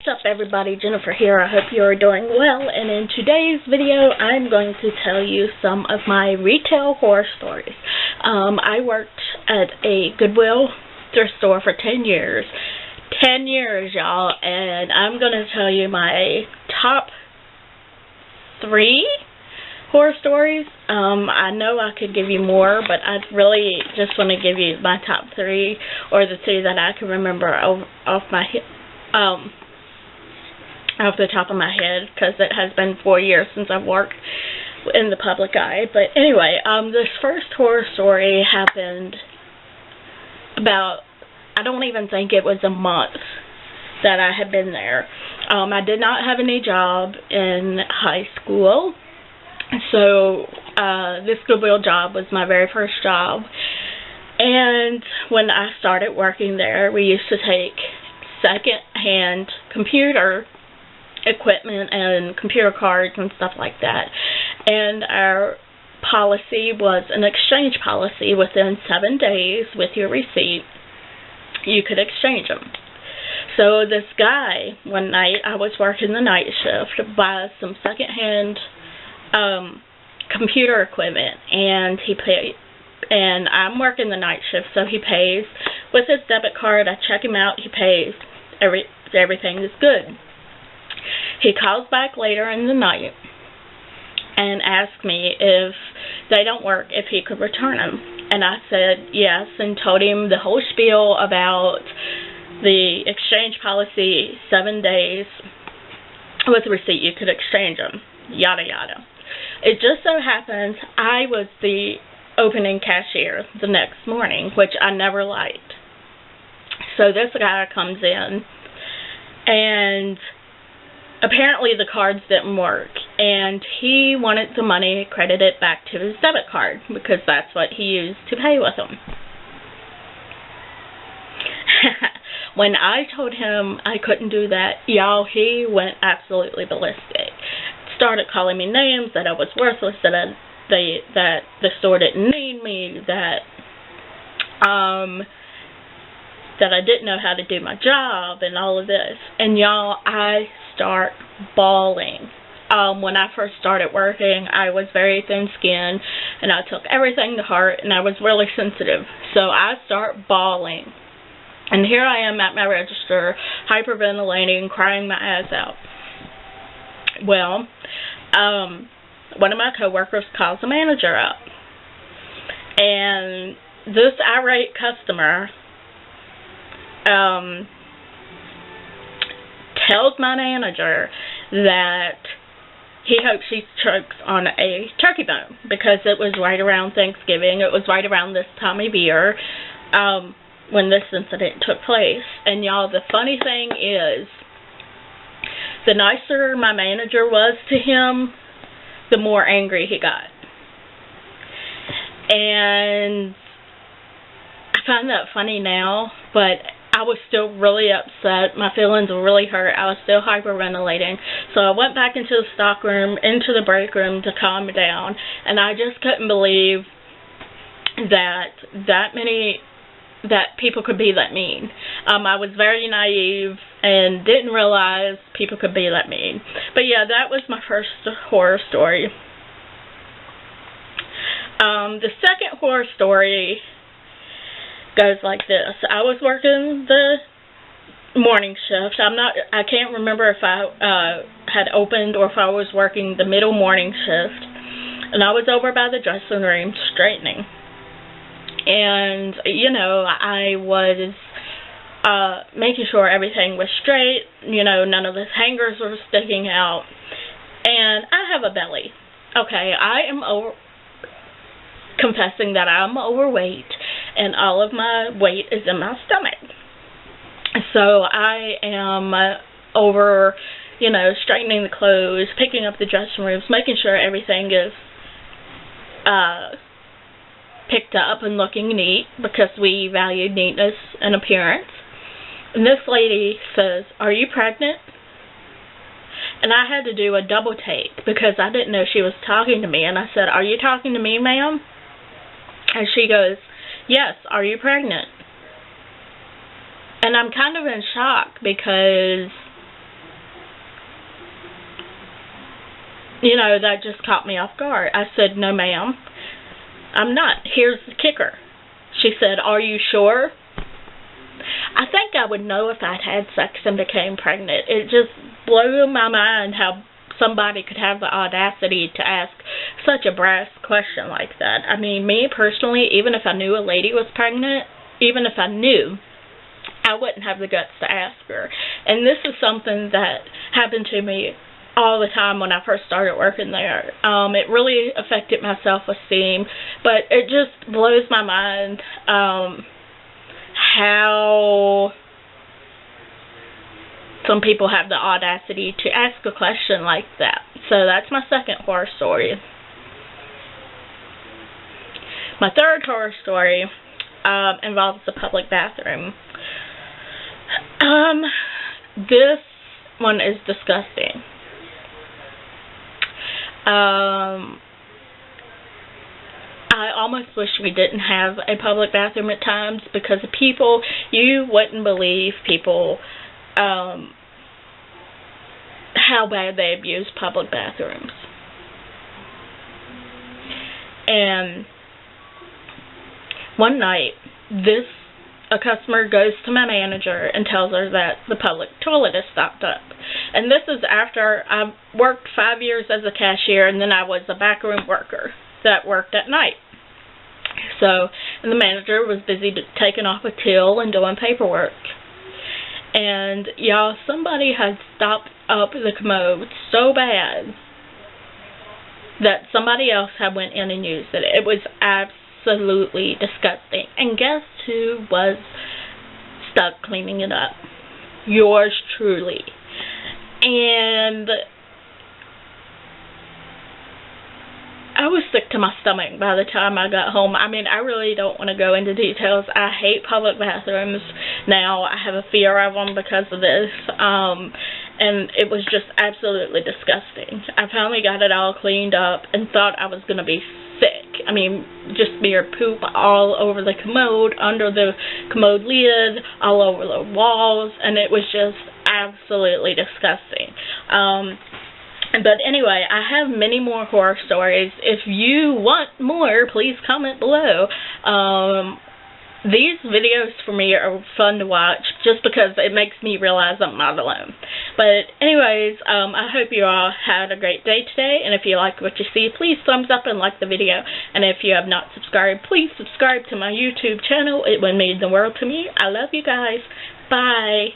What's up everybody, Jennifer here. I hope you are doing well, and in today's video I'm going to tell you some of my retail horror stories. I worked at a Goodwill thrift store for 10 years. 10 years, y'all, and I'm going to tell you my top 3 horror stories. I know I could give you more, but I really just want to give you my top 3, or the 2 that I can remember off the top of my head, because it has been 4 years since I've worked in the public eye. But anyway, this first horror story happened about, I don't even think it was a month that I had been there. I did not have any job in high school, so this Goodwill job was my very first job. And when I started working there, we used to take second-hand computer equipment and computer cards and stuff like that, and our policy was an exchange policy. Within 7 days with your receipt you could exchange them. So this guy, one night, I was working the night shift, buys some secondhand computer equipment, and he paid, and I'm working the night shift, so he pays with his debit card. I check him out, he pays, everything is good. He calls back later in the night and asks me if they don't work, if he could return them. And I said yes, and told him the whole spiel about the exchange policy, 7 days with receipt you could exchange them, yada yada. It just so happens I was the opening cashier the next morning, which I never liked. So this guy comes in, and apparently the cards didn't work, and he wanted the money credited back to his debit card, because that's what he used to pay with them. When I told him I couldn't do that, y'all, he went absolutely ballistic. Started calling me names, that I was worthless, that the store didn't need me, that I didn't know how to do my job, and all of this. And y'all, I start bawling. When I first started working, I was very thin-skinned, and I took everything to heart, and I was really sensitive. So I start bawling. And here I am at my register, hyperventilating, crying my ass out. Well, one of my coworkers calls the manager up, and this irate customer tells my manager that he hopes she chokes on a turkey bone, because it was right around Thanksgiving. It was right around this time of year when this incident took place. And y'all, the funny thing is, the nicer my manager was to him, the more angry he got. And I find that funny now, but I was still really upset. My feelings were really hurt. I was still hyperventilating. So I went back into the stock room, into the break room to calm down, and I just couldn't believe that people could be that mean. I was very naive and didn't realize people could be that mean. But yeah, that was my first horror story. The second horror story goes like this. I was working the morning shift. I can't remember if I had opened or if I was working the middle morning shift. And I was over by the dressing room straightening. And, you know, I was making sure everything was straight. You know, none of the hangers were sticking out. And I have a belly. Okay, I am confessing that I'm overweight, and all of my weight is in my stomach. So I am over, you know, straightening the clothes, picking up the dressing rooms, making sure everything is picked up and looking neat, because we value neatness and appearance. And this lady says, "Are you pregnant?" And I had to do a double take, because I didn't know she was talking to me. And I said, "Are you talking to me, ma'am?" And she goes, "Yes, are you pregnant?" And I'm kind of in shock, because you know, that just caught me off guard. I said, no, ma'am, I'm not. Here's the kicker. She said, are you sure? I think I would know if I'd had sex and became pregnant. It just blew my mind how somebody could have the audacity to ask such a brass question like that. I mean, me personally, even if I knew a lady was pregnant, even if I knew, I wouldn't have the guts to ask her. And this is something that happened to me all the time when I first started working there. It really affected my self-esteem, but it just blows my mind how some people have the audacity to ask a question like that. So that's my second horror story. My third horror story involves the public bathroom. This one is disgusting. I almost wish we didn't have a public bathroom at times, because people, you wouldn't believe people, how bad they abuse public bathrooms. And one night, a customer goes to my manager and tells her that the public toilet is stocked up. And this is after I worked 5 years as a cashier, and then I was a backroom worker that worked at night. So, and the manager was busy taking off a till and doing paperwork. And y'all, somebody had stopped up the commode so bad that somebody else had went in and used it. It was absolutely disgusting. And guess who was stuck cleaning it up? Yours truly. And I was sick to my stomach by the time I got home. I mean, I really don't want to go into details. I hate public bathrooms now. I have a fear of them because of this. And it was just absolutely disgusting. I finally got it all cleaned up and thought I was going to be sick. I mean, just mere poop all over the commode, under the commode lid, all over the walls, and it was just absolutely disgusting. But anyway, I have many more horror stories. If you want more, please comment below. These videos for me are fun to watch just because it makes me realize I'm not alone. But anyways, I hope you all had a great day today. And if you like what you see, please thumbs up and like the video. And if you have not subscribed, please subscribe to my YouTube channel. It would mean the world to me. I love you guys. Bye.